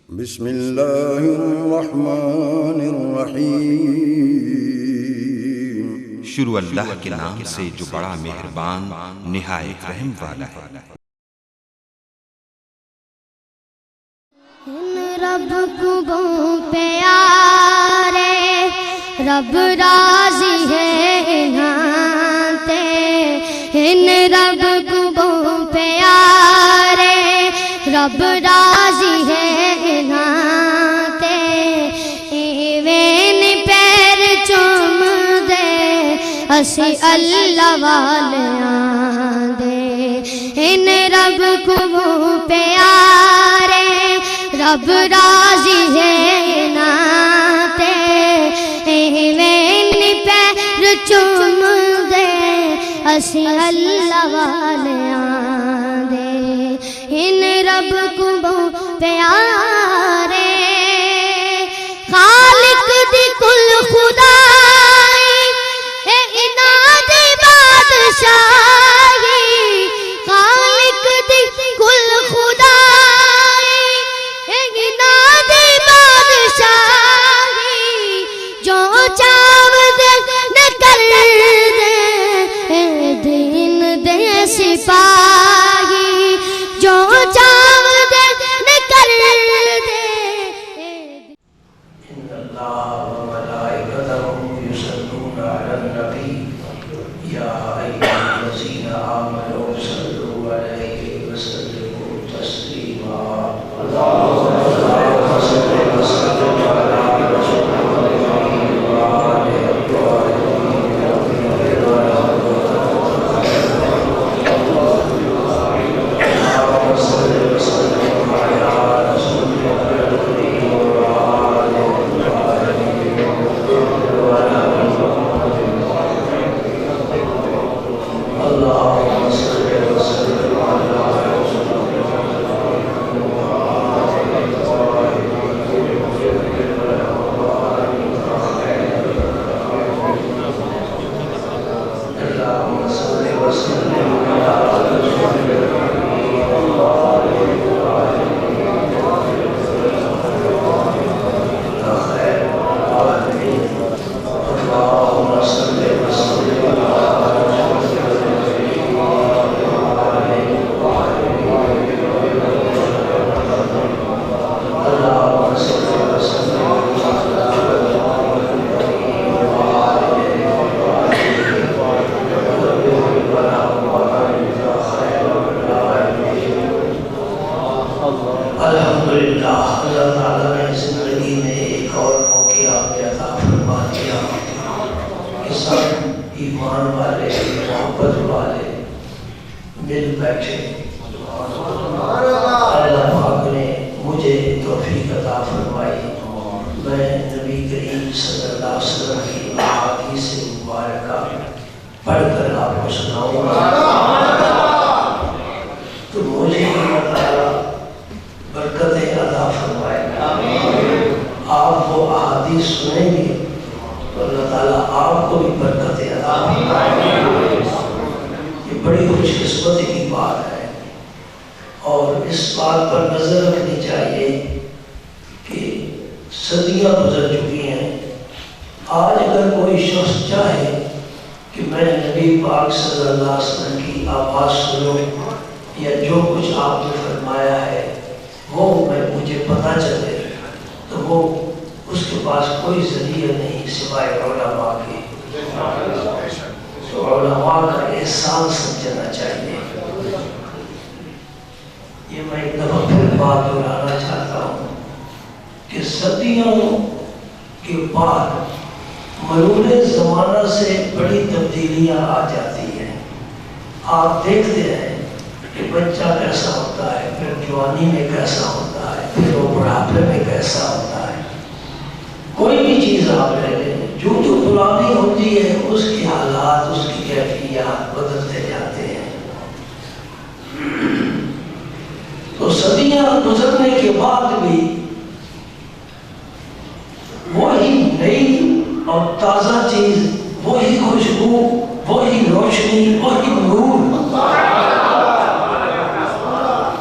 بسم اللہ الرحمن الرحیم۔ شروع اللہ کے نام سے جو بڑا مہربان نہایت رحم والا ہے۔ رب کو پیارے رب راضی ہے ناتے، ان رب کو پیارے رب راضی ہے ناتے، ایویں پیر چوم دے اسی اللہ والیاں دے، ان رب کو پیارے رب راضی ہے ناتے، ایویں پیر چوم دے اسی اللہ والیاں دے، ان رب کو پیارے خالق دی کل خدائی اے اناد بادشاہی، خالق دی کل خدائی اے اناد بادشاہی، جو چاو دے نہ کر دے اے دین دے سپاہی، جو چاو دے نہ کر دے۔ ان اللہ وملائکتہ یصلون علی النبی یا ایھا الذین آمنوا صلوا علیہ وسلموا تسلیما۔ اللہم صل وسلم علی رسول اللہ وآلہ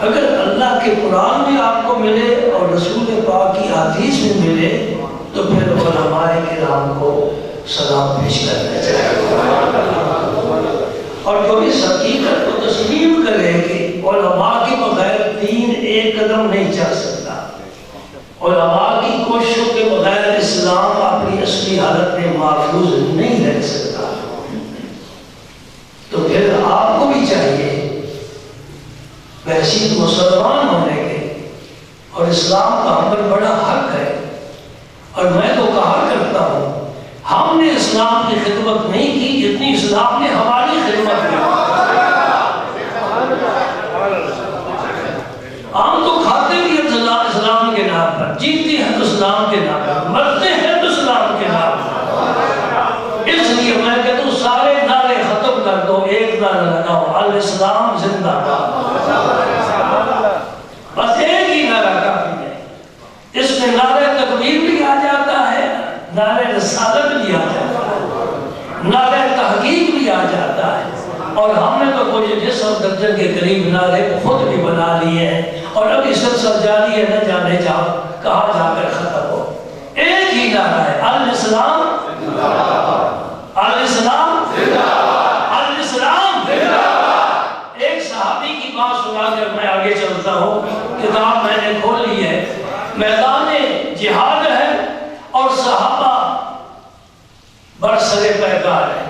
اگر اللہ کے قرآن بھی آپ کو ملے اور رسول حدیث میں ملے تو پھر علماء کرام کو سلام پیش کرنا چاہیے، اور جو اس حقیقت کو تسلیم کرے کہ علماء کے بغیر دین ایک قدم نہیں چل سکتا، علماء کی کوششوں کے بغیر اسلام اپنی اصلی حالت میں محفوظ نہیں رہ سکتا، تو پھر آپ کو بھی چاہیے بحیثیت مسلمان ہونے کے، اور اسلام کا ہم پر بڑا حق ہے، اور میں تو کہا کرتا ہوں ہم نے اسلام کی خدمت نہیں کی جتنی اسلام نے ہماری خدمت کی۔ ہم تو کھاتے بھی ہیں اسلام کے نام پر، جیتے ہیں تو اسلام کے نام پر، مرتے ہیں تو اسلام کے نام پر۔ اس لیے میں کہتا ہوں سارے نعرے ختم کر دو، ایک نعرہ لگاؤ، الاسلام زندہ باد، بس ایک ہی نعرہ کافی ہے۔ اس میں نعرہ تکبیر بھی آ جاتا ہے، نعرہ رسالت بھی آ جاتا ہے، نعرہ تحقیق بھی آ جاتا ہے، اور ہم نے تو کوئی جسم درجن کے قریب نعرے خود بھی بنا لیے ہیں، اور ابھی سلسلہ جاری ہے، نہ جانے جاؤ کہاں جا کر ختم ہو۔ ایک ہی نعرہ ہے، الاسلام الاسلام الاسلام۔ ایک صحابی کی بات سنا کر میں آگے چلتا ہوں، کتاب میں نے کھول لی ہے، میدان جہاد ہے اور صحابہ برسر پیکار ہے،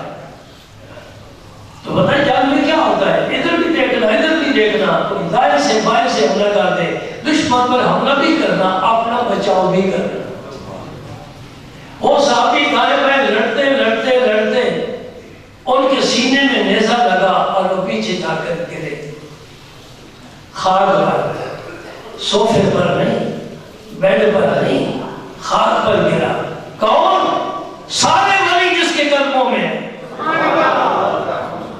تو بتائیں جنگ میں کیا ہوتا ہے، ادھر بھی دیکھنا ادھر بھی دیکھنا، کوئی دائیں سے بائیں سے حملہ کر دے، دشمن پر حملہ بھی کرنا، اپنا بچاؤ بھی کرنا۔ وہ صحابی دائیں بائیں لڑتے لڑتے لڑتے ان کے سینے میں نیزہ لگا اور وہ پیچھے جا کر گرے، خاک پر، صوفے پر نہیں، بیڈ پر نہیں، خاک پر گرا۔ کون؟ سارے ولی جس کے قدموں میں ہیں۔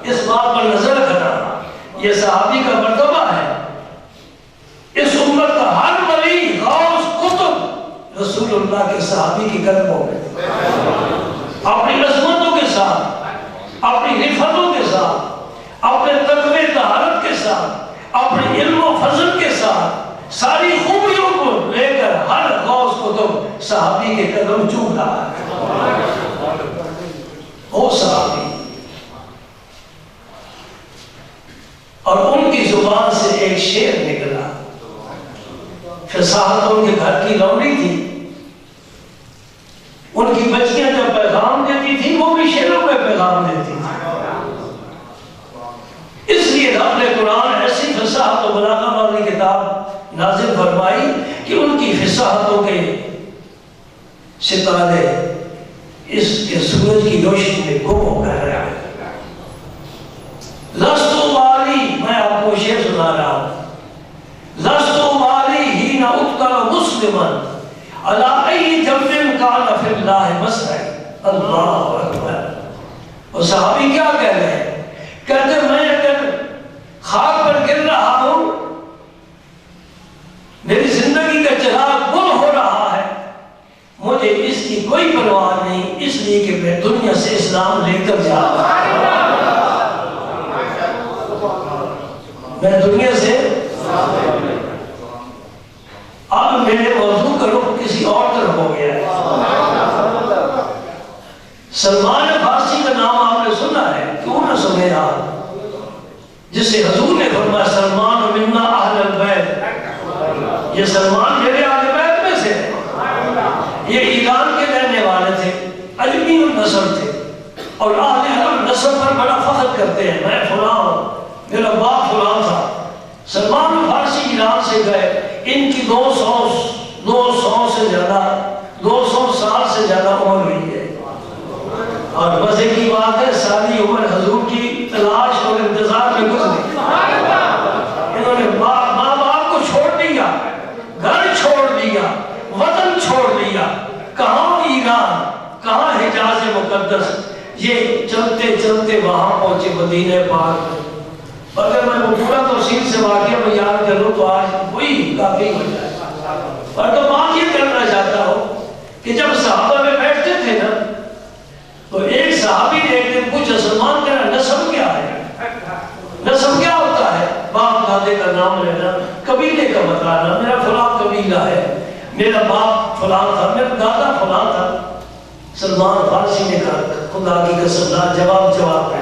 اس بات پر نظر رکھنا، یہ صحابی کا مرتبہ ہے، اس امت کا ہر ولی غوث قطب رسول اللہ کے صحابی کے قدموں میں، اپنی عظمتوں کے ساتھ، اپنی رفتوں کے ساتھ، اپنے تقوی طہارت کے ساتھ، اپنے علم و فضل کے ساتھ، ساری خوبیوں کو لے کر ہر غوث قطب صحابی کے قدم چوم رہا ہے۔ وہ صحابی، اور ان کی زبان سے ایک شعر نکلا، فصاحت ان کے گھر کی لونڈی تھی، ان کی بچیاں جب پیغام دیتی تھی وہ بھی شعروں میں پیغام دیتی تھی، اس لیے رب نے قرآن ایسی فصاحت و بلاغت والی کتاب نازل فرمائی کہ ان کی فصاحتوں کے ستارے اس کے سورج کی روشنی میں گم ہو کر رہا ہے۔ لستو والی، میں آپ کو شعر سنا رہا ہوں، لستو والی ہی نہ اتکل مسلمن علی ای جمع کان فی اللہ مسرعی، اللہ اکبر۔ وہ صحابی کیا کہہ رہے ہیں؟ کہتے میں اگر خاک پر گر رہا ہوں، میری زندگی کا چراغ گل ہو رہا ہے، مجھے اس کی کوئی پرواہ نہیں، اس لیے کہ میں دنیا سے اسلام لے کر جا رہا ہوں، میں دنیا سے۔ اب میرے موضوع کا رخ کسی اور طرف ہو گیا ہے۔ سلمان فارسی کا نام آپ نے سنا ہے، کیوں نہ سنے آپ، جسے حضور نے فرمایا سلمان منا اہل البیت، یہ سلمان میرے اہل بیت میں سے ہے، یہ ایران کے رہنے والے تھے، عجمی النسب تھے، اور اہل حرم نسب پر بڑا فخر کرتے ہیں، میں فلاں ہوں، میرا باپ فلاں تھا۔ سلمان فارسی ایران سے گئے، ان کی 200 سے زیادہ 200 سال سے زیادہ عمر ہوئی ہے، اور مزے کی بات ہے ساری عمر حضور کی تلاش اور انتظار میں گزری۔ انہوں نے ماں باپ کو چھوڑ دیا، گھر چھوڑ دیا، وطن چھوڑ دیا، کہاں ایران، کہاں حجاز مقدس، یہ چلتے چلتے وہاں پہنچے مدینہ پاک میں۔ اگر میں پورا تفصیل سے واقعہ بیان کروں تو آج وہی کافی ہو جائے، اور تو بات یہ کرنا چاہتا ہوں کہ جب صحابہ میں بیٹھتے تھے نا، تو ایک صحابی نے ایک دن پوچھا سلمان تیرا نسب کیا ہے؟ نسب کیا ہوتا ہے؟ دادے کا نام لینا، قبیلے کا بتانا، میرا فلاں قبیلہ ہے، میرا باپ فلاں تھا، میرا دادا فلاں تھا. سلمان فارسی نے کہا خدا کی قسم جواب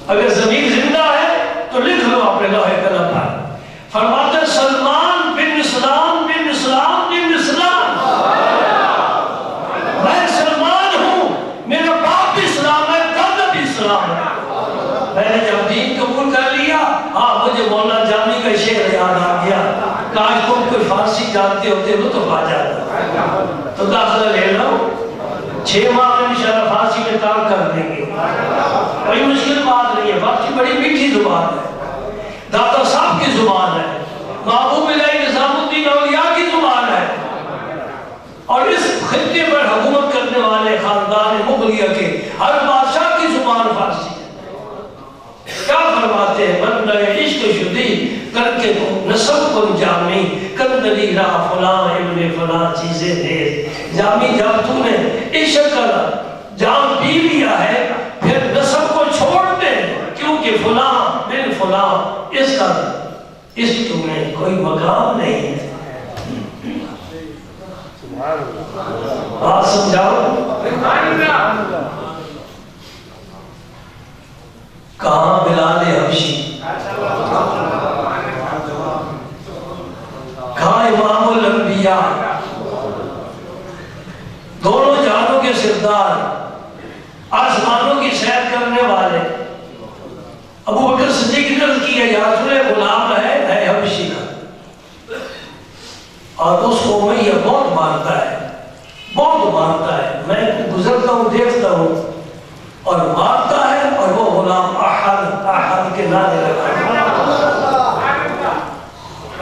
اگر ضمیر زندہ ہے تو لکھ لو اپنے لوہے قلم پر. فرماتے سلمان بن اسلام بن اسلام بن اسلام، میں سلمان ہوں، میرا باپ بھی اسلام ہے، دادا بھی اسلام ہے. میں نے جب دین قبول کر لیا، مجھے مولانا جامی کا شعر یاد آ گیا، کاش تم کوئی فارسی جانتے ہوتے لطف آ جاتا. تو داخلہ لے لو، 6 ماہ میں انشاءاللہ فارسی میں کام کر دیں گے. کوئی مشکل بات نہیں ہے، فارسی بڑی میٹھی زبان ہے، داتا صاحب کی زبان ہے، محبوب الہی نظام الدین اولیاء کی زبان ہے. اور اس خطے پر حکومت کرنے والے خاندان مغلیہ کے ہر بادشاہ کی زبان فارسی ہے. کیا فرماتے ہیں؟ بندہ عشق شدی کر کے نسب کن جامی، کندلی را فلاں ابن فلاں چیزیں دے. جامی جب تو نے عشق کا جام پی لیا ہے پھر نسب کو چھوڑ دے، کیونکہ فلاں بن فلاں اس کا اس تمہیں کوئی مقام نہیں ہے. بات سمجھاؤ. کہاں بلال حبشی، کہاں امام الانبیاء، دونوں جہانوں کے سردار، آسمانوں کی سیر کرنے والے. ابو بکر صدیق نے عرض کیا یا رسول اللہ غلام ہے حبشی کا، اور اس کو امیہ بہت مانتا ہے، بہت مانتا ہے. میں گزرتا ہوں دیکھتا ہوں اور مانتا ہے، اور وہ غلام احد کے نعرے لگا.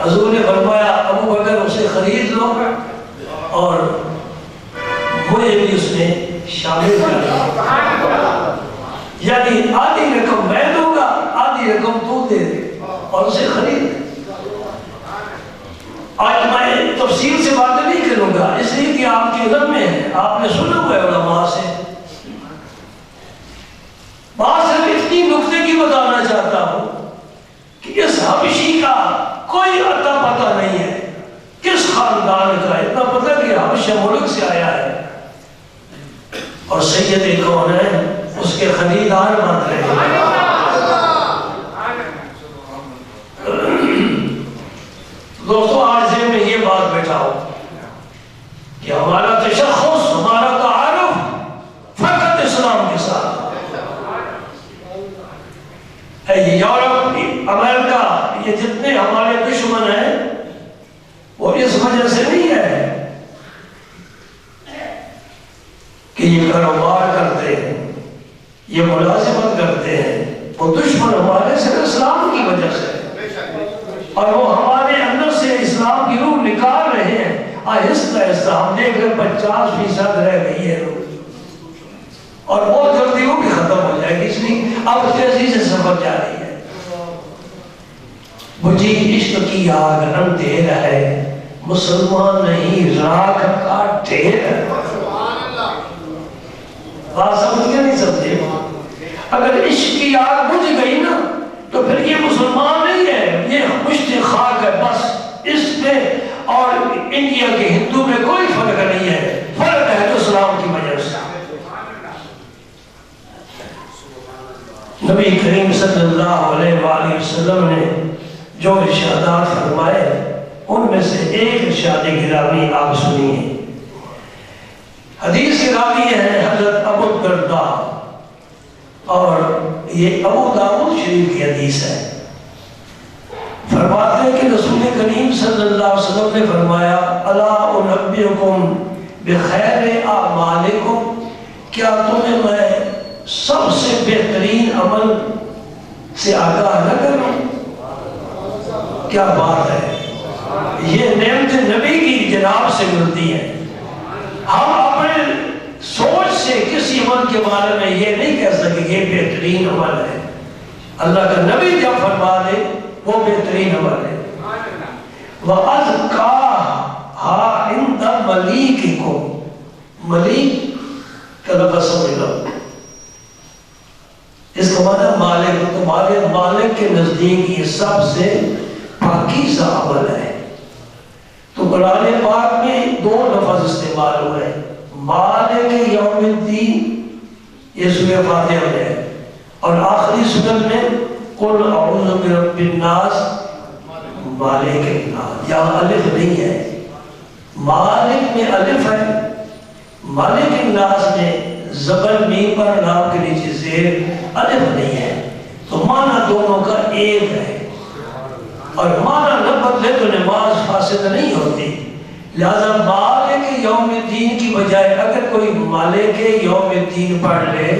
حضور نے فرمایا ابو بکر اسے خرید لو اور مجھے بھی اس میں شامل کر لو، یعنی آدھی رقم میں دوں گا، آدھی رقم تو دے دے اور اسے خرید. آج میں تفصیل سے باتیں نہیں کروں گا اس لیے کہ آپ کے علم میں ہے، آپ نے سنا ہوا ہے علماء سے. بات صرف اتنی نقطے کی بتانا چاہتا ہوں کہ اس حبشی کا کوئی عطا پتہ نہیں ہے کس خاندان کا. اتنا پتہ کہ حبشہ ملک سے آیا ہے اور سید کون ہے اس کے خریدار بن رہے ہیں. دوستو آج ذہن میں یہ بات بیٹھا ہو کہ ہمارا تشخص، ہمارا تعارف فقط اسلام کے ساتھ. یورپ، امریکہ، یہ جتنے ہمارے دشمن ہیں وہ اس وجہ سے نہیں ہے کہ یہ کاروبار کرتے ہیں، یہ ملازمت کرتے ہیں. وہ دشمن ہمارے صرف اسلام کی وجہ سے، اور وہ ہمارے اندر سے اسلام کی روح نکال رہے ہیں آہستہ آہستہ. ہم دیکھ رہے 50% رہ گئی ہے روح، اور بہت جلدی وہ بھی ختم ہو جائے گی. اس لیے اب تیزی سے سفر جاری ہے. مجھے عشق کی آگ رنگ دے رہا ہے، مسلمان نہیں راکھ کا ڈھیر ہے. بات سمجھ گیا نہیں سمجھے؟ اگر عشق کی آگ بجھ گئی نا تو پھر یہ مسلمان نہیں ہے، یہ مشت خاک ہے بس. اس میں اور انڈیا کے ہندو میں کوئی فرق نہیں ہے، فرق ہے تو اسلام کی وجہ سے. نبی کریم صلی اللہ علیہ وآلہ وسلم نے جو ارشادات فرمائے ان میں سے ایک ارشاد گرامی آپ سنیے. حدیث کے راوی ہیں حضرت ابو الدرداء، اور یہ ابو داؤد شریف کی حدیث ہے. فرماتے ہیں کہ رسول کریم صلی اللہ علیہ وسلم نے فرمایا الا انبئکم بخیر اعمالکم، کیا تمہیں میں سب سے بہترین عمل سے آگاہ نہ کروں؟ کیا بات ہے! یہ نعمت نبی کی جناب سے ملتی ہے. ہم اپنے سوچ سے کسی عمل کے بارے میں یہ نہیں کہہ سکتے یہ بہترین عمل ہے. اللہ کا نبی جب فرما دے وہ بہترین عمل ہے. وَأَذْكَاهَا عِنْدَ مَلِيكِكُمْ، ملیک کا لفظ سمجھ لو، اس کا معنی مالک. تمہارے مالک کے نزدیک یہ سب سے پاکیزہ عمل ہے. تو قرآن پاک میں استعمال ہوئے. مالک یوم الدین یہ سورہ فاتحہ میں ہے، اور آخری سورت میں قل اعوذ برب الناس مالک الناس. یہاں الف نہیں ہے، مالک میں الف ہے، مالک الناس میں زبر میم پر نام کے نیچے زیر الف نہیں ہے. تو معنی دونوں کا ایک ہے، اور معنی نہ بدلے تو نماز فاسد نہیں ہوتی. لہذا مالک یوم الدین کی بجائے اگر کوئی مالک یوم الدین پڑھ لے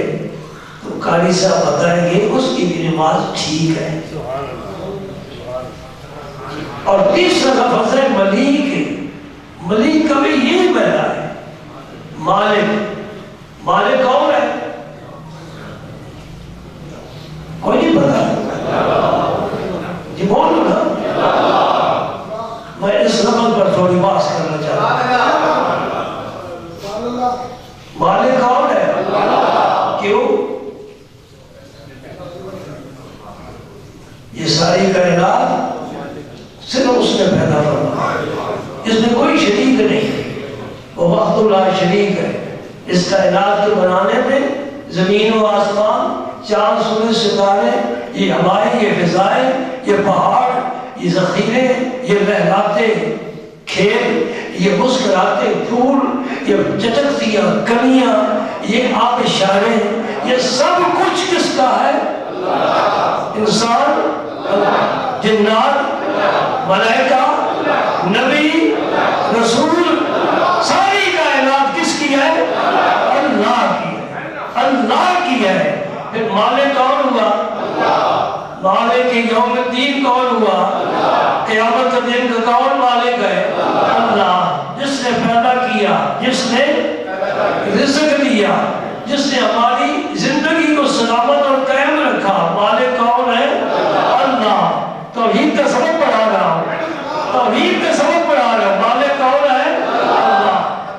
تو قاری صاحب بتائیں گے اس کی بھی نماز ٹھیک ہے. اور تیسرا لفظ ہے ملیک. ملیک کا بھی یہی معنی ہے. مالک، مالک کون ہے؟ کوئی نہیں پتا؟ جی بولو نا. میں اس لفظ پر تھوڑی بات کرنا چاہتا ہوں. مالک کون ہے؟ کیوں؟ یہ ساری کائنات صرف اس نے پیدا فرمایا، اس میں کوئی شریک نہیں. وہ وحدہ لا شریک ہے. اس کائنات کے بنانے میں زمین و آسمان، چاند سورج ستارے، یہ ہوائیں، یہ فضائیں، یہ پہاڑ، یہ ذخیرے، یہ لہراتے کھیت، یہ مسکراتے پھول، یہ چٹکتیاں کلیاں، یہ آبشاریں، یہ سب کچھ کس کا ہے؟ انسان، جنات، ملائکہ، نبی، رسول، ساری کائنات کس کی ہے؟ اللہ کی ہے. اللہ کی ہے. پھر مالک کون ہوا؟ مالک یوم الدین کون ہوا؟ قیامت کے دن کا کون مالک ہے؟ اللہ. جس نے پیدا کیا، جس نے رزق دیا، جس نے ہماری زندگی کو سلامت اور قائم رکھا، مالک کون ہے؟ اللہ. توحید کا سبق پڑھا رہا ہوں، توحید کا سبق پڑھا رہا ہوں. مالک کون ہے؟ اللہ.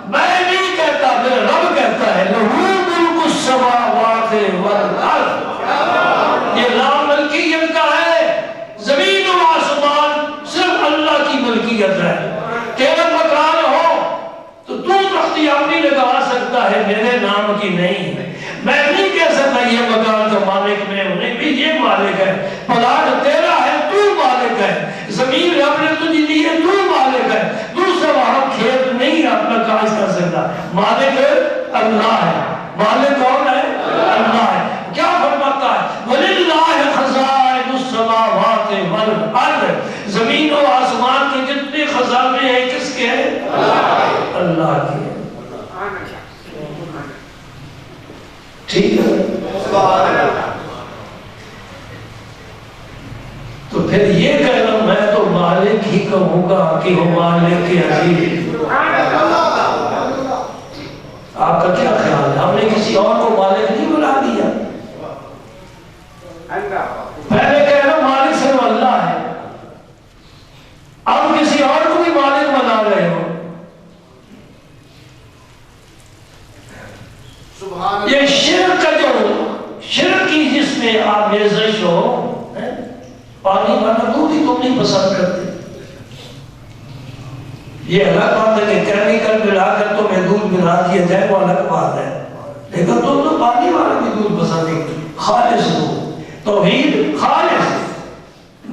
میں نہیں کہتا، میرا رب کہتا ہے لہو ملک السماوات والارض. یہ نام ملکیت کا ہے. زمین و آسمان صرف اللہ کی ملکیت ہے. تیرا مکان ہو تو تختی اپنی لگا سکتا ہے، میرے نام کی نہیں. میں نہیں کہہ سکتا یہ مکان کا مالک میں ہوں، نہیں بھی یہ مالک ہے. پلاٹ تیرا ہے، تو مالک ہے. زمین رب نے تجھے دی ہے، تو مالک ہے. دوسرا وہاں کھیت نہیں اپنا کاج کر سکتا. مالک اللہ ہے. مالک کون ہے؟ اللہ ہے. کیا فرماتا ہے؟ وَلِلَّهِ خَزَائِنُ السَّمَاوَاتِ وَالْأَرْضِ. زمین و آسمان کے جتنے خزانے ہیں کس کے ہیں؟ اللہ کے. ٹھیک ہے. تو پھر یہ کہنا میں تو مالک ہی کہوں گا کہ وہ مالک کے عزیز. آپ کا کیا خیال ہے؟ ہم نے کسی اور کو مالک نہیں بنا دیا. پہلے کہنا مالک صرف اللہ ہے، اب کسی اور کو بھی مالک بنا رہے ہو. یہ شرک کا جو شرک کی جس میں آمیزش ہو، پانی والا دودھ ہی تم نہیں پسند کرتے. یہ الگ بات ہے کہ کیمیکل ملا کر تمہیں دودھ ملا دیا جائے، وہ الگ بات ہے. لیکن تم تو پانی والا بھی دودھ پسند کرتے. خالص دودھ، توحید خالص.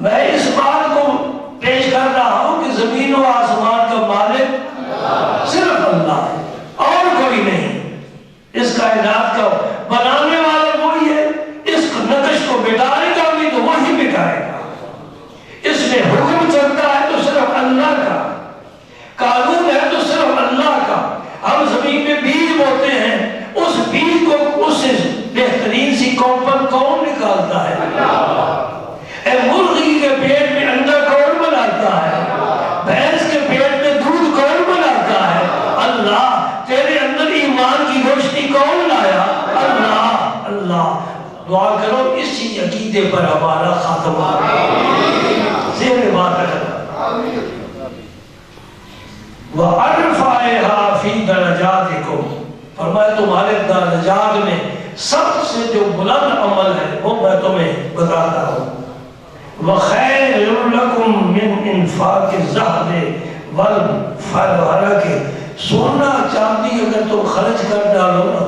میں اس بات کو پیش کر رہا ہوں کہ زمین و آسمان کا مالک صرف اللہ ہے اور کوئی نہیں. اس کائنات کا بنانے والا وہی ہے. اس نقش کو مٹانے کا بھی تو وہی مٹائے گا. اس میں حکم چلتا ہے تو صرف اللہ کا، قانون ہے تو صرف اللہ کا. ہم زمین میں بیج بوتے ہیں، اس بیج کو اس سے بہترین سی کمپن کون نکالتا ہے؟ اے مرغی کے پیٹ میں انڈا کون بناتا ہے؟ بھینس کے پیٹ میں دودھ کون بناتا ہے؟ اللہ. تیرے اندر ایمان کی روشنی کون لایا؟ اللہ. اللہ. دعا کرو اسی عقیدے پر ہمارا خاتمہ. ذہن میں بات رکھنا. وَأَرْفَعِهَا فِي دَرَجَاتِكُمْ. فرمایا تمہارے درجات میں سب سے جو بلند عمل ہے وہ میں تمہیں بتاتا ہوں. وَخَيْرٌ لَكُمْ مِنْ إِنْفَاقِ الذَّهَبِ وَالْفِضَّةِ. سونا چاندی اگر تم خرچ کر ڈالو نا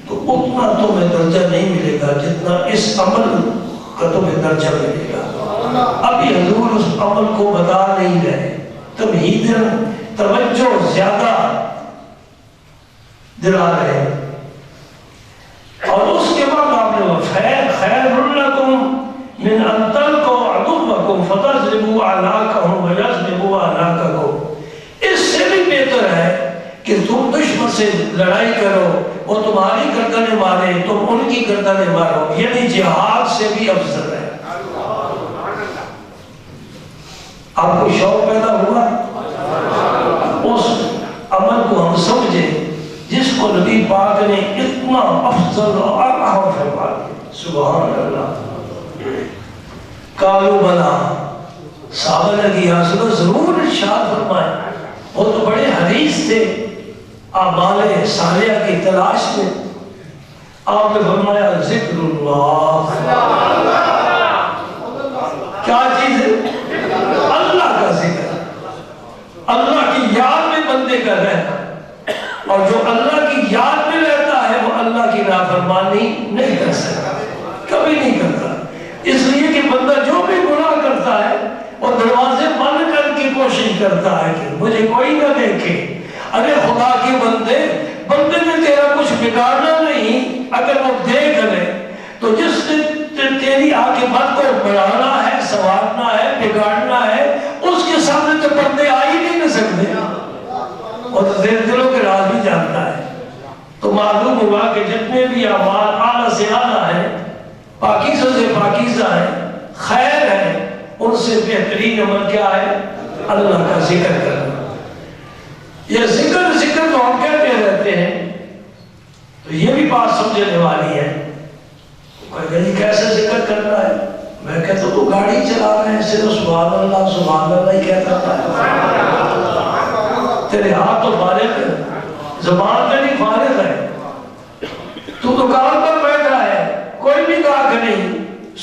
تو اتنا تمہیں درجہ نہیں ملے گا جتنا اس عمل کا تمہیں درجہ ملے گا۔ ابھی حضور اس عمل کو بتا نہیں رہے، تمہیدن توجہ زیادہ دلا رہے ہیں۔ اور اس کے بعد آپ نے وہ خیر لکم من ان تلقوا عدوکم فتضربوا اعناقهم ویضربوا اعناقکم، اس سے بھی بہتر ہے کہ تم دشمن سے لڑائی کرو، وہ تمہاری گردنیں مارے، تم ان کی گردنیں مارو، یعنی جہاد سے بھی افضل ہے۔ آپ کو شوق پیدا ہوا اس عمل کو ہم سمجھیں جس کو نبی پاک نے اتنا افضل اور اہم فرما دیا، سبحان اللہ۔ قالوا بلا، صحابہ نے کہا یا رسول اللہ ضرور ارشاد فرمائیں، وہ تو بڑے حریص تھے اعمال صالحہ کی تلاش میں۔ آپ نے فرمایا ذکر اللہ، کیا چیز ہے؟ اللہ کا ذکر، اللہ کی یاد میں بندے کا رہنا، اور جو اللہ کی یاد میں رہتا ہے وہ اللہ کی نافرمانی نہیں کر سکتا، کبھی نہیں کرتا۔ اس لیے کہ بندہ جو بھی گناہ کرتا ہے وہ دروازے بند کر کے کوشش کرتا ہے کہ مجھے کوئی نہ دیکھے۔ ارے خدا کے بندے نے تیرا کچھ بگاڑنا نہیں، اگر وہ دیکھ لے تو جس نے تیری عاقبت کو بڑھانا ہے، سنوارنا ہے، بگاڑنا ہے، اس کے سامنے تو بندے آ ہی نہیں سکتے، وہ تو دلوں کے راز بھی جانتا ہے۔ تو معلوم ہوا کہ جتنے بھی اعمال اعلیٰ سے اعلیٰ ہیں، پاکیزہ سے پاکیزہ ہیں، خیر ہے، ان سے بہترین عمل کیا ہے؟ اللہ کا ذکر کرنا۔ یہ ذکر تو ہم کہتے رہتے ہیں، تو یہ بھی بات سمجھنے والی ہے۔ کوئی کہے جی کیسے ذکر کرنا ہے؟ میں کہتا ہوں تو گاڑی چلا رہے ہیں صرف سبحان اللہ ہی کہتا ہے، تیرے ہاتھ تو فارغ ہے، زبان پہ نہیں فارغ ہے، تو دکان پر بیٹھا ہے، کوئی بھی کہا کہ نہیں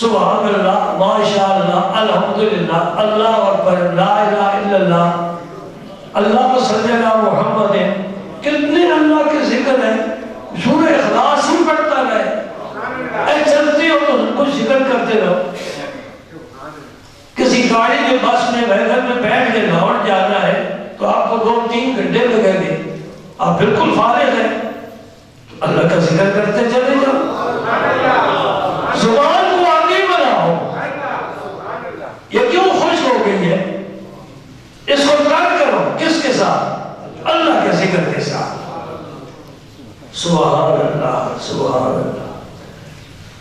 سبحان اللہ، ماشاءاللہ، الحمدللہ، اللہ اکبر، لا الہ الا اللہ، اللہ صلی اللہ محمد ہے، کتنے اللہ کے ذکر ہیں، سورہ اخلاص ہی پڑھتا رہے، اے چلتے ہو تو کچھ ذکر کرتے رہو۔ کسی گاڑی میں بس میں ویگن میں بیٹھ کے لاہور جانا ہے تو آپ کو 2-3 گھنٹے لگیں گے، آپ بالکل فارغ ہیں، اللہ کا ذکر کرتے چلے جاؤ، زبان کو آگے بناؤ۔ یہ کیوں خوش ہو گئی ہے؟ اس کو کر کرو، کس کے ساتھ؟ اللہ کے ذکر کے ساتھ۔ سبحان اللہ، سبحان اللہ۔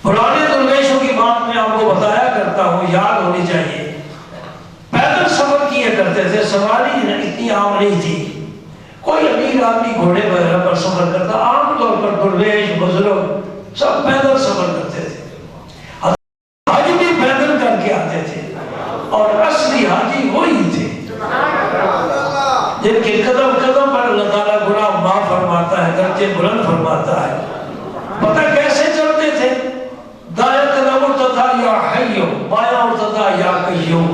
پرانے درویشوں کی بات میں آپ کو بتایا کرتا ہوں، یاد ہونی چاہیے۔ پیدل سفر کیے کرتے تھے، سواری اتنی عام نہیں تھی، کوئی امیر آدمی گھوڑے وغیرہ پر سفر کرتا، عام طور پر درویش بزرگ سب پیدل سفر کرتے تھے، حج بھی پیدل کر کے آتے تھے، اور اصلی حاجی وہی تھے جن کے قدم قدم پر اللہ تعالیٰ گناہ معاف فرماتا ہے، درجے بلند فرماتا ہے۔ پتہ کیسے چلتے تھے؟ دائیں قدم اٹھتا تھا یا حیو، بائیں اٹھتا تھا یا قیوم،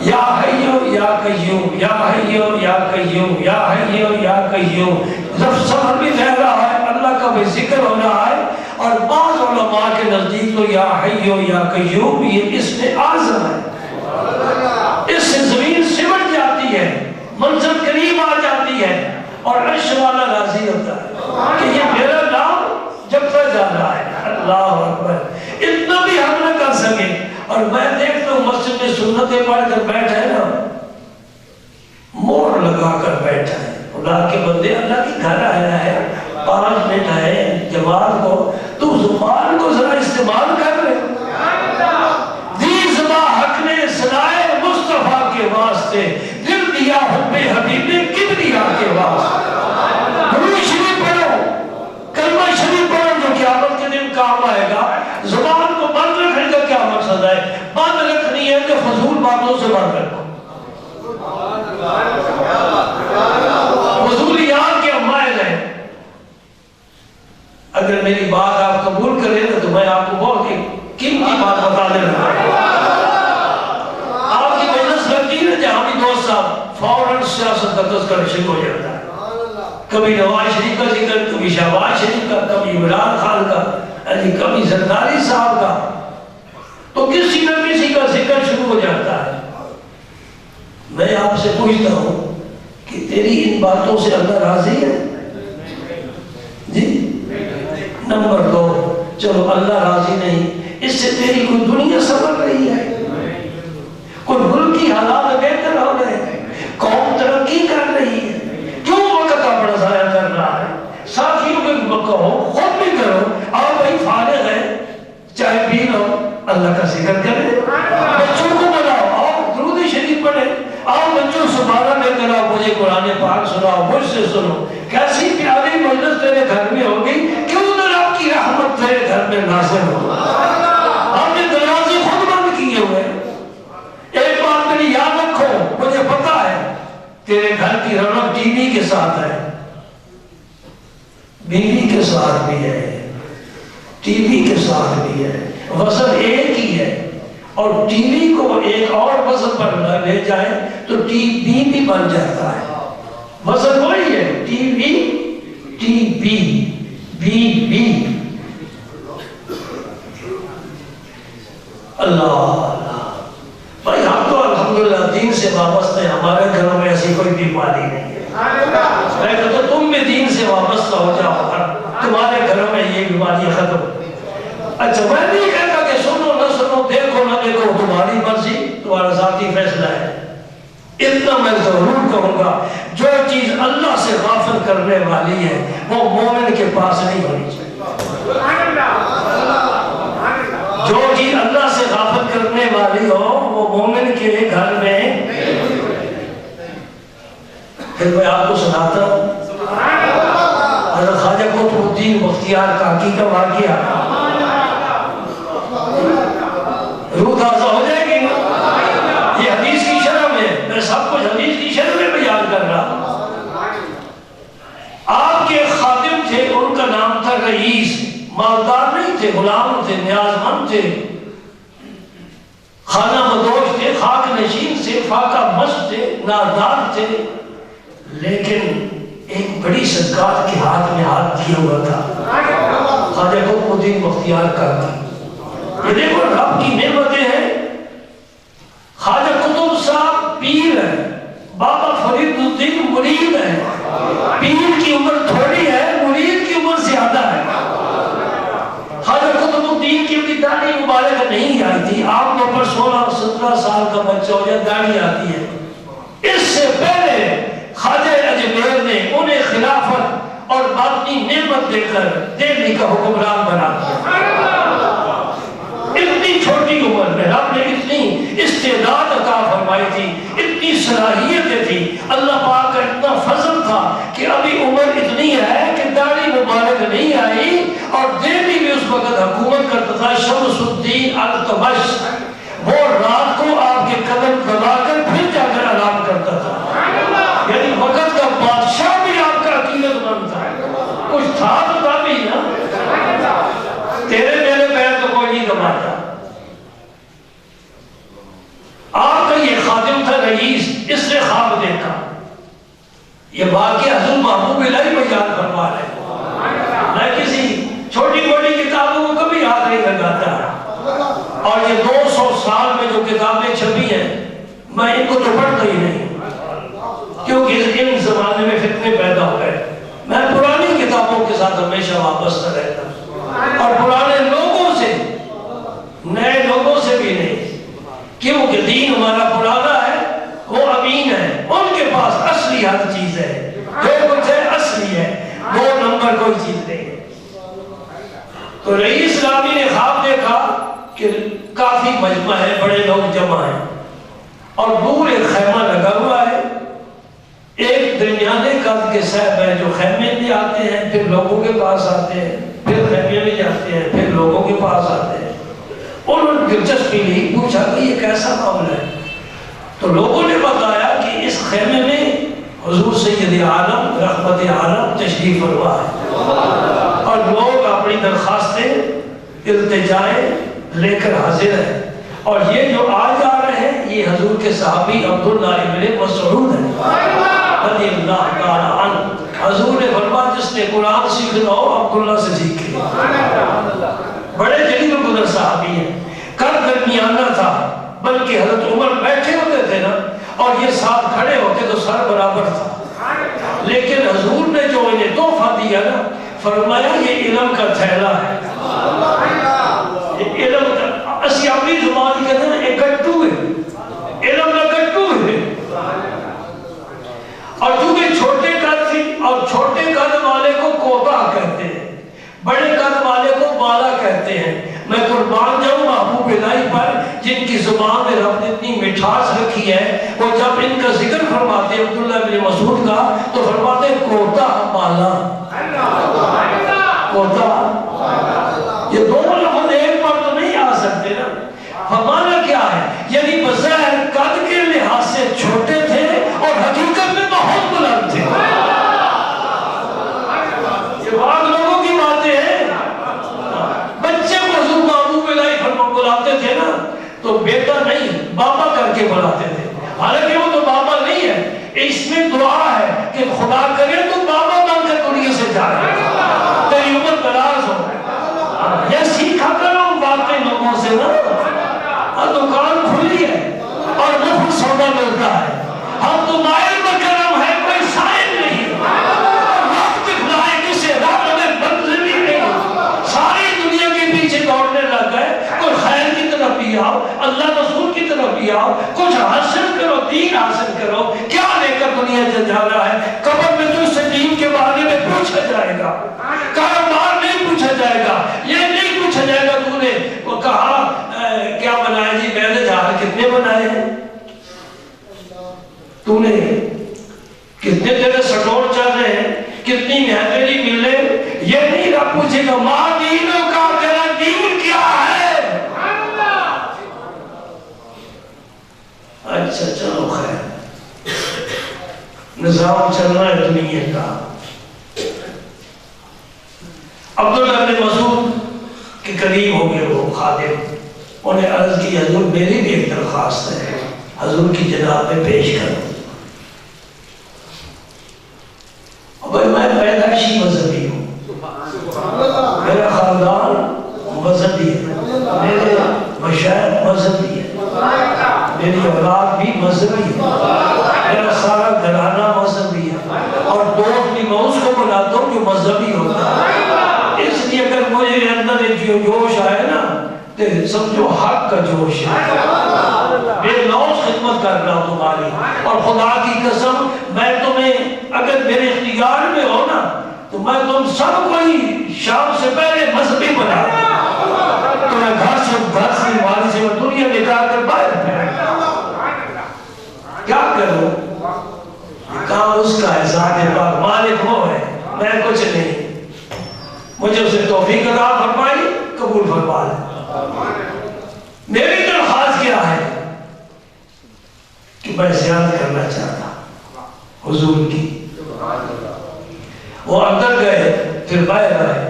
یا حیو یا قیوم، یا حیو یا قیوم، یا حیو یا قیوم۔ جب سفر بھی رہ رہا ہے، اللہ کا بھی ذکر ہو رہا ہے، اور بعض علماء کے نزدیک تو یا حیو یا قیوم یہ اسم اعظم ہے، اس سے زمین سمٹ جاتی ہے، منزل قریب آ جاتی ہے، اور عرش والا راضی ہوتا ہے کہ یہ میرا نام جپتا جا رہا ہے۔ اللہ اکبر، اتنا بھی ہم نہ کر سکے۔ اور میں دیکھتا ہوں مسجد میں سنتیں پڑھ کر بیٹھا ہے نا، مور لگا کر بیٹھا ہے، اللہ کے بندے، اللہ کی گھر آیا ہے، 5 منٹ ہے جماعت کو، تو زبان کو ذرا استعمال کر رہے دی زبان حق نے سنائے مصطفیٰ کے واسطے، دل دیا حب حبیب کبریا کے واسطے۔ درود شریف پڑھو، کلمہ شریف پڑھو، جو قیامت کے دن کام آئے گا۔ زبان کو بند رکھنے کا کیا مقصد ہے؟ بند رکھنی ہے جو فضول باتوں سے بند رکھو، فضولیات کے مائل ہیں۔ اگر میری بات آپ قبول کریں تو میں آپ کو بہت قیمتی بات بتا دے رہا ہوں۔ آپ کی مجلس لگتی ہے جہاں بھی دوست صاحب فوراً سیاست کا تذکرہ شروع ہو جاتا ہے، کبھی نواز شریف کا ذکر، کبھی شہباز شریف کا، کبھی عمران خان کا، کبھی زرداری صاحب کا، تو کسی نہ کسی کا ذکر شروع ہو جاتا ہے۔ میں آپ سے پوچھتا ہوں کہ تیری ان باتوں سے اللہ راضی ہے؟ جی نمبر 2، چلو اللہ راضی نہیں، اس سے تیری کوئی دنیا سنور رہی ہے؟ کوئی ملک کی حالات بہتر ہو رہے ہیں؟ قوم ترقی کر رہی ہے؟ کیوں وقت اپنا ضائع کر رہا ہے؟ ساتھیوں کے کہو، خود بھی کرو، آؤ بھائی فارغ ہے، چائے پی لو، اللہ کا ذکر کرے، بچوں کو بناؤ، آؤ درود شریف پڑھے، آؤ بچوں سبحانہ لے کر آؤ، مجھے قرآن پاک سناؤ، مجھ سے سنو۔ کیسی پیاری مجلس تیرے گھر میں ہوگی کہ ادھر آپ کی رحمت تیرے گھر میں نازل ہو۔ ہم نے دروازے خود بند کیے ہوئے۔ ایک بات میری یاد رکھو، مجھے پتا ہے تیرے گھر کی رونق ٹی وی کے ساتھ ہے، بیوی کے ساتھ بھی ہے، ٹی وی کے ساتھ بھی ہے، وزن ایک ہی ہے، اور ٹی وی کو ایک اور وزن پر لے جائے تو ٹی وی بھی بن جاتا ہے، وزن وہی ہے، ٹی وی ٹی وی بی بی۔ اللہ بھائی ہم تو الحمدللہ دین سے وابستہ ہیں، ہمارے گھروں میں ایسی کوئی بیماری نہیں ہے۔ میں کہتا ہوں تم بھی دین سے وابستہ ہو جاؤ، تمہارے گھروں میں یہ بیماری ختم۔ اچھا میں نہیں کہتا کہ سنو نہ سنو، دیکھو نہ دیکھو، تمہاری مرضی، تمہارا ذاتی فیصلہ ہے۔ اتنا میں ضرور کہوں گا، جو چیز اللہ سے غافل کرنے والی ہے وہ مومن کے پاس نہیں ہونی چاہیے۔ جو چیز اللہ سے غافل کرنے والی ہو وہ مومن کے گھر میں۔ پھر میں آپ کو سناتا ہوں حضرت خواجہ قطب الدین بختیار کاکی کا واقعہ، روح تازہ ہو جائے گی نا؟ یہ حدیث کی شرح میں، میں سب کچھ حدیث کی شرح میں بیان کر رہا ہوں۔ آپ کے خادم تھے، ان کا نام تھا رئیس، مالدار نہیں تھے، غلام تھے، نیاز مند تھے، خانہ بدوش تھے، خاک نشین سے، فاقہ مست تھے، نادار تھے، لیکن ایک بڑی صدقات کے ہاتھ میں ہاتھ کیا ہوا تھا، خواجہ قطب الدین بختیار کاکی۔ یہ دیکھو رب کی نعمتیں ہیں۔ خواجہ قطب صاحب پیر ہے، بابا فرید الدین مرید ہے، پیر کی عمر تھوڑی ہے، مرید کی عمر زیادہ ہے۔ خواجہ قطب الدین کی اپنی داڑھی مبارک نہیں آئی تھی، عام طور پر 16-17 سال کا بچہ ہو جائے داڑھی آتی ہے۔ اس سے پہلے خواجہ اجمیر نے انہیں خلافت اور باطنی نعمت دے کر دہلی کا حکمران بنا دیا۔ اتنی چھوٹی عمر میں رب نے اتنی استعداد عطا فرمائی تھی، اتنی صلاحیتیں تھی، اللہ پاک کا اتنا فضل تھا کہ ابھی عمر اتنی ہے کہ داڑھی مبارک نہیں آئی، اور دہلی میں اس وقت حکومت کرتا تھا شمس الدین التمش، وہ رات کو آپ کے قدم دبا کر پھر جا کر آرام کرتا تھا، یعنی وقت کا بادشاہ بھی آپ کا عقیدت مند تھا، کچھ تھا تو تھا بھی نا، تیرے میرے پیر تو کوئی نہیں دباتا۔ آپ کا یہ خادم تھا رئیس، اس نے خواب دیکھا، یہ واقعہ حضرت محبوب الہی بیان فرما رہے ہیں، میں کسی چھوٹی موٹی کتابوں کو کبھی ہاتھ نہیں لگاتا، اور یہ 200 سال میں جو کتابیں چھپی ہیں میں ان کو تو پڑھتا ہی نہیں، کیونکہ ان زمانے میں فتنے پیدا ہو گئے۔ میں پرانی کتابوں کے ساتھ ہمیشہ وابستہ رہتا ہوں، اور پرانے لوگوں سے، نئے لوگوں سے بھی نہیں، کیونکہ دین ہمارا پرانا ہے، وہ امین ہے، ان کے پاس اصلی ہر چیز ہے، جو کچھ ہے اصلی ہے، 2 نمبر کوئی چیز نہیں ہے۔ تو رئیس اسلامی نے خواب دیکھا کہ کافی مجمع ہے، بڑے لوگ جمع ہیں، اور دور ایک خیمہ لگا ہوا ہے، ایک درمیانے قد کے صاحب ہیں جو خیمے میں آتے ہیں، پھر لوگوں کے پاس آتے ہیں، پھر خیمے میں جاتے ہیں، پھر لوگوں کے پاس آتے ہیں۔ انہوں نے دلچسپی نہیں پوچھا کہ یہ کیسا معاملہ ہے، تو لوگوں نے بتایا کہ اس خیمے میں حضور سید عالم رحمت عالم تشریف فرما ہے، اور لوگ اپنی درخواستیں التجائیں لے کر حاضر ہیں، اور یہ جو آج آ رہے ہیں یہ حضور کے صحابی عبداللہ ابن مسعود ہیں رضی اللہ تعالی عنہ۔ حضور نے عبداللہ سے سیکھے. بڑے جلیل القدر صحابی ہیں. کر درمیانہ تھا، بلکہ حضرت عمر بیٹھے ہوتے تھے نا اور یہ ساتھ کھڑے ہوتے تو سر برابر تھا. لیکن حضور نے جو انہیں تحفہ دیا نا، فرمایا یہ علم کا تھیلا ہے. یہ علم کا اسی اپنی زبان کہتے ہیں ایک گٹو ہے، علم کا گٹو ہے. اور چونکہ چھوٹے قد تھی اور چھوٹے قد والے کو کوتا کہتے ہیں، بڑے قد والے کو بالا کہتے ہیں. میں قربان جاؤں محبوب الہی پر جن کی زبان میں رب نے اتنی مٹھاس رکھی ہے. وہ جب ان کا ذکر فرماتے ہیں عبداللہ بن مسعود کا تو فرماتے ہیں کوتا بالا. کوتا، یہ دونوں لفظ ایک پر تو نہیں آ سکتے نا. ہمارا کیا ہے؟ یعنی بظاہر قد کے لحاظ سے چھوٹے تھے اور حقیقت میں بہت بلند تھے. یہ بعض لوگوں کی باتیں ہیں. بچے کو حضور محبوب الہی بلاتے تھے نا تو بیٹا نہیں بابا کر کے بلاتے تھے. حالانکہ وہ تو بابا نہیں ہے. اس میں دعا ہے کہ خدا کرے تو بابا بن کر دنیا سے جائے، تیری عمر دراز ہو. یہ سیکھا کرو باتیں لوگوں سے نا. دکان کھلی ہے اور مفت سودا ملتا ہے. ہم تو مائل بکرم ہے، کوئی سائل نہیں. وقت کھلائے کسے رب میں بدلنی نہیں. ساری دنیا کے پیچھے دوڑنے لگ گئے. کوئی خیر کی طرف بھی آؤ، اللہ رسول کی طرف بھی آؤ، کچھ حاصل کرو، دین حاصل کرو. کیا لے کر دنیا سے جا رہا ہے؟ قبر میں تو سے دین کے بارے میں پوچھا جائے گا. کاروبار نہیں پوچھا جائے گا. یہ نہیں پوچھا جائے گا تو نے وہ کہا کیا بنائے جی، میں نے جہاں کتنے بنائے ہیں، تو نے کتنے تیرے سٹور چل رہے ہیں، کتنی محنتیں ملے. یہ نہیں رب پوچھے گا ماں دینوں کا تیرا دین کیا ہے. اچھا چلو خیر، نظام چل رہا ہے دنیا کا. عبداللہ بن مسعود کے قریب ہو گئے وہ خادم. انہیں عرض کی حضور میری بھی ایک درخواست ہے، حضور کی جناب میں پیش کروں. میں پیدائشی مذہبی ہوں، میرا خاندان مذہبی ہے، میرے مشائخ مذہبی ہے، میری اولاد بھی مذہبی ہے، میرا سارا گھرانہ مذہبی ہے. اور دوست بھی میں اس کو بلاتا ہوں جو مذہبی ہوتا ہے. اس لیے اگر مجھے اندر ایک جوش آئے نا تو سمجھو حق کا جوش ہے. بے لوث خدمت کر رہا ہوں تمہاری. اور خدا کی قسم میں تمہیں اگر میرے اختیار میں ہو نا تو میں تم سب کو ہی شام سے پہلے مذہبی بنا دوں. تمہیں گھر سے مالی سے دنیا نکال کر باہر پھینک. کیا کروں؟ کام اس کا ہے، ذات پاک مالک وہ ہے، میں کچھ نہیں. مجھے اسے توفیق عطا فرمائی، قبول فرما لے. میری درخواست کیا ہے کہ میں زیارت کرنا چاہتا حضور کی. وہ اندر گئے پھر باہر آئے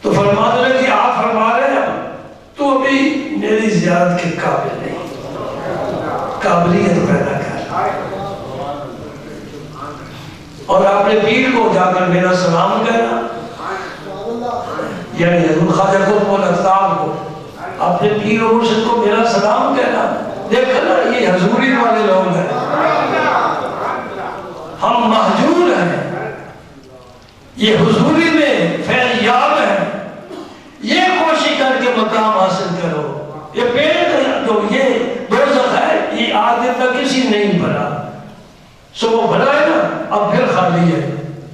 تو فرمانے لگے کہ آپ فرما رہے ہیں تو ابھی میری زیارت کے قابل نہیں، قابلیت پیدا کر. اور آپ نے پیر کو جا کر میرا سلام کہنا، یعنی حضور خواجہ قطب الاقطاب کو اپنے پیر و مرشد کو میرا سلام کہنا. دیکھنا یہ حضوری والے لوگ ہیں، ہم محجور ہیں، یہ حضوری میں فیض یاب ہیں. یہ کوشش کر کے مقام حاصل کرو. یہ پیٹ جو یہ دوزخ ہے یہ آج دن تک کسی نہیں بھرا. سو وہ بھرا ہے نا، اب پھر خالی ہے.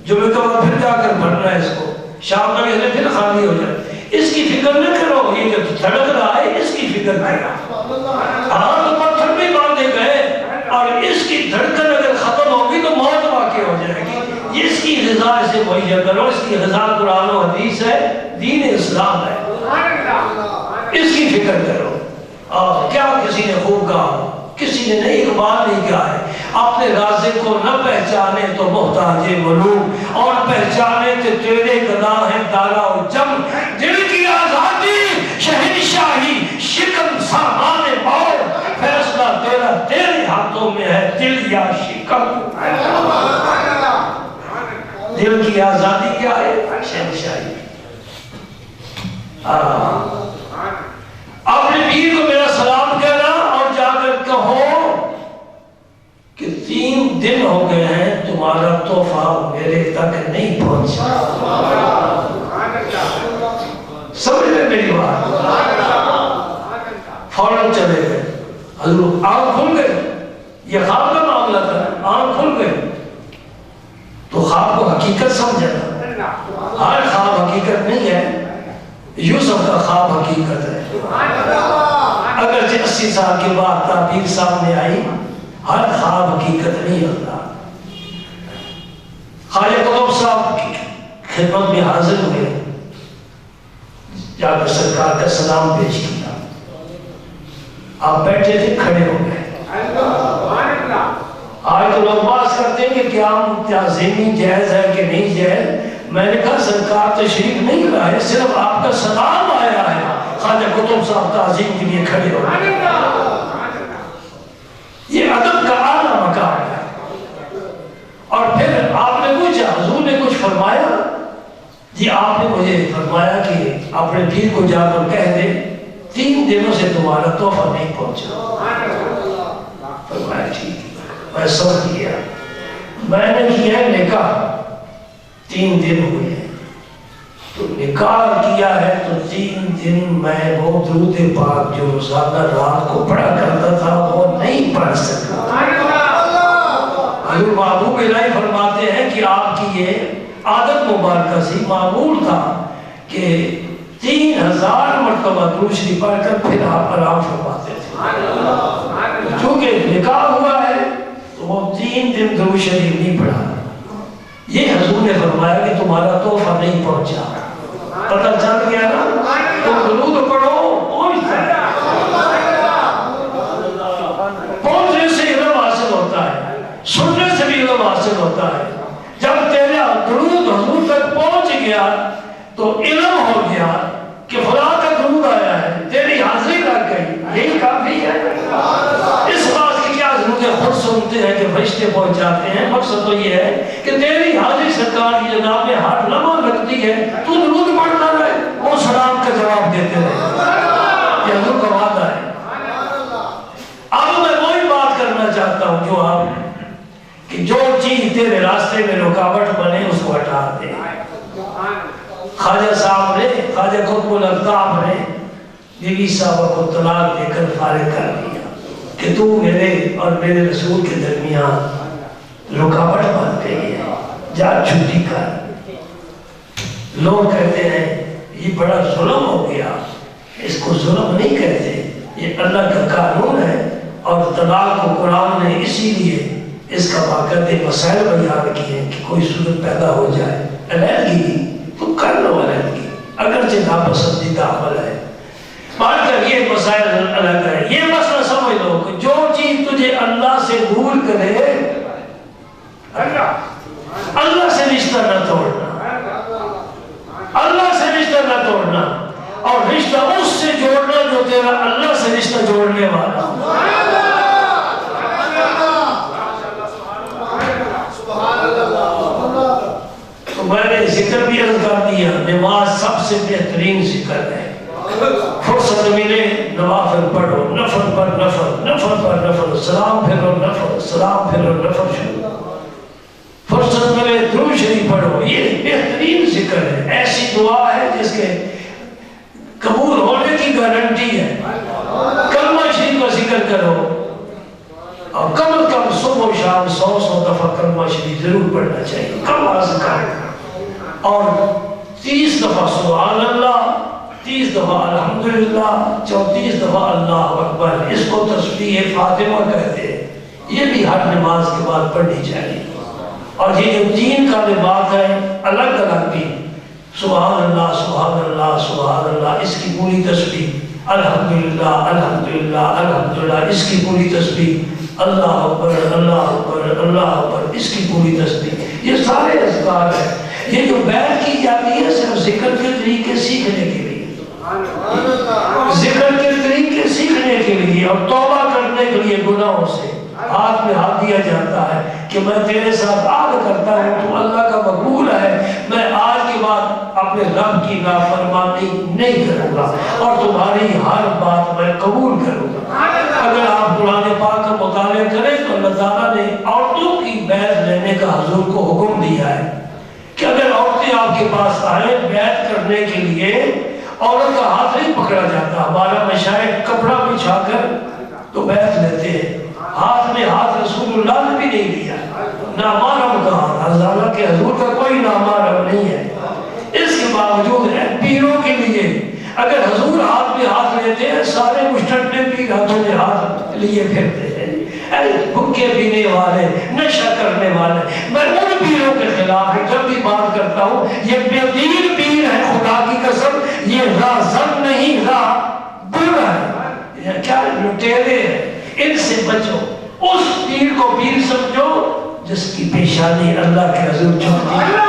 جو میں کہا پھر جا کر بھرنا ہے اس کو، شام تک اس نے پھر خالی ہو جائے. اس کی فکر نہ کرو. یہ جو دھڑک رہا ہے اس کی فکر کرو. ہاں تو پتھر بھی باندھے گئے اور اس کی دھڑکن اگر ختم ہوگی تو موت واقع ہو جائے گی. اس کی غذا سے مہیا کرو. اس کی غذا قرآن و حدیث ہے، دین اسلام ہے. اس کی فکر کرو. کیا کسی نے خوب کہا، کسی نے نہیں، اقبال نہیں کہا ہے، اپنے رازق کو نہ پہچانے تو محتاج ملوک، اور پہچانے تو تیرے گدا ہیں دارا و جم. دل کی آزادی شہنشاہی شکم سامان موت، فیصلہ تیرا تیرے ہاتھوں میں ہے دل یا شکم. دل کی آزادی کیا ہے؟ شہنشاہی۔ اپنے پیر کو میرا سلام کہنا اور جا کر کہو کہ 3 دن ہو گئے ہیں تمہارا تحفہ میرے تک نہیں پہنچا۔ سمجھ لیں میری بات؟ فوراً چلے گئے، حضور آنکھ کھل گئی، یہ خواب کا معاملہ تھا، آنکھ کھل گئی تو خواب کو حقیقت سمجھنا۔ ہر خواب حقیقت نہیں ہے، یوسف کا خواب حقیقت ہے۔ اگرچہ 80 سال کے بعد تعبیر سامنے آئی، ہر خواب حقیقت نہیں ہوتا۔ خواجہ قطب صاحب کی خدمت میں حاضر ہوئے، جا کر سرکار کا سلام پیش کیا۔ آپ بیٹھے تھے، کھڑے ہو گئے۔ آج تو لوگ بات کرتے ہیں کہ کیا تعظیمی جائز ہے کہ نہیں جائز۔ میں نے کہا سرکار تشریف نہیں لائے، صرف آپ کا سلام آیا ہے۔ خواجہ قطب صاحب تعظیم کے لیے کھڑے ہو گئے۔ یہ ادب کا اعلیٰ مقام ہے۔ اور پھر آپ نے پوچھا حضور نے کچھ فرمایا؟ جی آپ نے مجھے فرمایا کہ اپنے پیر کو جا کر کہہ دے 3 دنوں سے تمہارا تحفہ نہیں پہنچا۔ فرمایا ٹھیک ہے، میں سمجھ گیا۔ میں نے کیا نکاح، 3 دن ہوئے ہیں تو نکاح کیا ہے تو 3 دن میں وہ درود پاک جو روزانہ رات کو پڑھا کرتا تھا وہ نہیں پڑھ سکا۔ حضور محبوب الہی فرماتے ہیں کہ آپ کی یہ عادت مبارکہ سی، معمول تھا کہ 3000 مرتبہ درود شریف پڑھ کر پھر آپ آرام فرماتے تھے۔ چونکہ نکاح ہوا ہے تو وہ 3 دن درود شریف نہیں پڑھا۔ یہ حضور نے فرمایا کہ تمہارا تحفہ نہیں پہنچا۔ پتہ چل گیا نا؟ تم درود پڑھو، پہنچتا ہے۔ پہنچنے سے علم حاصل ہوتا ہے، سننے سے بھی علم حاصل ہوتا ہے۔ جب تیرا درود حضور تک پہنچ گیا تو علم ہو گیا کہ خدا کا درود آیا ہے، تیری حاضری لگ گئی، یہی کافی ہے۔ اس بات کی کیا ضرورت ہے؟ خود سنتے ہیں کہ فرشتے پہنچ جاتے ہیں۔ مقصد تو یہ ہے کہ تیری حاضری سرکار کی جناب میں ہر لمحہ لگتی ہے، تو درود پڑھتا رہے، وہ سلام کا جواب دیتے رہے۔ یہ حضور کا وعدہ ہے۔ اب میں وہی بات کرنا چاہتا ہوں جو آپ کہ جو چیز تیرے راستے میں رکاوٹ بنے اس کو ہٹا دے۔ خواجہ صاحب نے، خواجہ قطب الالطاف نے بیوی صاحبہ کو طلاق دے کر فارغ کر دیا کہ تو میرے اور میرے رسول کے درمیان رکاوٹ بن گئی ہے، جا چھٹی کر۔ لوگ کہتے ہیں یہ بڑا ظلم ہو گیا، اس کو ظلم نہیں کہتے، یہ اللہ کا قانون ہے۔ اور طلاق کو قرآن نے اسی لیے اس کا باقاعدہ مسائل بیان کیے ہیں کہ کوئی صورت پیدا ہو جائے علیحدگی تو کر لو علیحدگی، اگرچہ ناپسندیدہ عمل ہے۔ بات کر یہ مسائل الگ ہے۔ یہ مسئلہ سمجھ لو کہ جو چیز تجھے اللہ سے دور کرے، اللہ سے رشتہ نہ توڑنا، اللہ سے رشتہ نہ توڑنا، اور رشتہ اس سے جوڑنا جو تیرا اللہ سے رشتہ جوڑنے والا۔ تو میں نے ذکر بھی عرض کر دیا، نماز سب سے بہترین ذکر ہے۔ فرصت ملے نوافل پڑھو، نفل پر نفل، نفل پر نفل، سلام پھرو نفل، سلام پھرو نفل شروع۔ فرصت ملے درود شریف پڑھو، یہ بہترین ذکر ہے۔ ایسی دعا ہے جس کے قبول ہونے کی گارنٹی ہے۔ کلمہ شریف کا ذکر کرو اور کم از کم صبح و شام 100 دفعہ کلمہ شریف ضرور پڑھنا چاہیے، کم از کم، اور 30 دفعہ سبحان اللہ، 30 دفعہ الحمدللہ، 34 دفعہ اللہ اکبر۔ اس کو تسبیح فاطمہ کہتے ہیں، یہ بھی ہر نماز کے بعد پڑھنی چاہیے۔ اور یہ جو 3 کلمات ہیں الگ الگ بھی، سبحان اللہ سبحان اللہ سبحان اللہ، اس کی پوری تسبیح، الحمدللہ الحمدللہ الحمدللہ، اس کی پوری تسبیح، اللہ اکبر اللہ اکبر اللہ اکبر، اس کی پوری تسبیح۔ یہ سارے اذکار ہیں۔ یہ جو بیعت کی جاتی ہے صرف ذکر کے طریقے سیکھنے کے لیے، ذکر کے طریقے سیکھنے کے لیے اور توبہ کرنے کے لیے گناہوں سے۔ ہاتھ میں ہاتھ دیا جاتا ہے کہ میں تیرے ساتھ عہد کرتا ہوں، تو اللہ کا مقبول ہے، میں آج کے بعد اپنے رب کی نافرمانی نہیں کروں گا اور تمہاری ہر بات میں قبول کروں گا۔ اگر آپ قرآن پاک کا مطالعہ کریں تو اللہ تعالیٰ نے عورتوں کی بیعت لینے کا حضور کو حکم دیا ہے کہ اگر عورتیں آپ کے پاس آئیں بیعت کرنے کے لیے، عورت کا ہاتھ نہیں پکڑا جاتا، ہمارا مشائخ کپڑا بچھا کر تو بیعت لیتے ہیں، ہاتھ میں ہاتھ رسول اللہ نے بھی نہیں لیا، نامحرم کا ہاتھ، اللہ کے حضور کا کوئی نامحرم نہیں ہے۔ اس کے باوجود ہے پیروں کے لیے اگر حضور ہاتھ میں ہاتھ لیتے ہیں، سارے مشتٹے پیر ہاتھوں میں ہاتھ لیے پھرتے ہیں، بھکے پینے والے، نشہ کرنے والے۔ میں ان پیروں کے خلاف جب بھی بات کرتا ہوں، یہ بے دین پیر ہے، خدا کی قسم یہ راہ زن نہیں، راہ برا ہے، یہ کیا لٹیرے ہیں، ان سے بچو۔ اس پیر کو پیر سمجھو جس کی پیشانی اللہ کے حضور چھوڑتی ہے،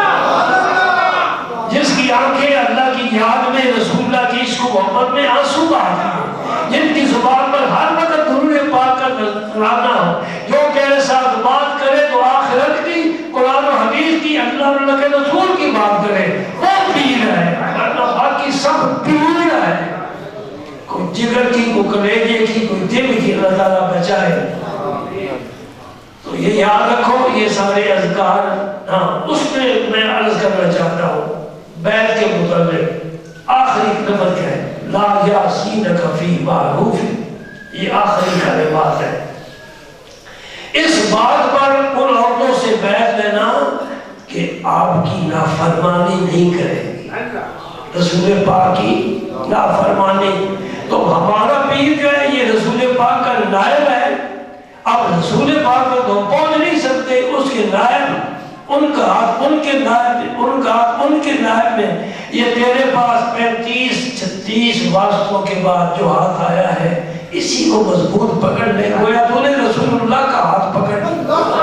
جس کی آنکھیں اللہ کی یاد میں، رسول اللہ کی عشق و محبت میں آنسو بہاتی ہیں، جن کی زبان پر ہر وقت درود پاک کا نذرانہ ہو، جو تیرے ساتھ بات کرے تو آخرت کی، قرآن و حدیث کی، اللہ کے رسول کی بات کرے، وہ پیر ہے، ورنہ باقی سب پیر ہے۔ کوئی جگر کی، کوئی کلیجے کی، کوئی دل کی، اللہ تعالیٰ بچائے۔ تو یہ یاد رکھو، یہ سارے اذکار، ہاں اس میں میں عرض کرنا چاہتا ہوں بیعت کے متعلق آخری نمبر کیا ہے، لا یعصینک فی معروف، یہ آخری کلمات ہے۔ اس بات پر ان عورتوں سے بیعت لینا کہ آپ کی نافرمانی نہیں کریں گی، رسول پاک کی نافرمانی۔ تو ہمارا پیر جو ہے یہ رسول پاک کا نائب ہے، اب رسول پاک کو تو پہنچ نہیں سکتے، اس کے نائب ان کا ہاتھ ان کے نائب، ان کا ہاتھ ان کے نائب میں۔ یہ تیرے پاس 35-36 واسطوں کے بعد جو ہاتھ آیا ہے، اسی کو مضبوط پکڑ لے، گویا تو نے رسول اللہ کا ہاتھ پکڑ لیا۔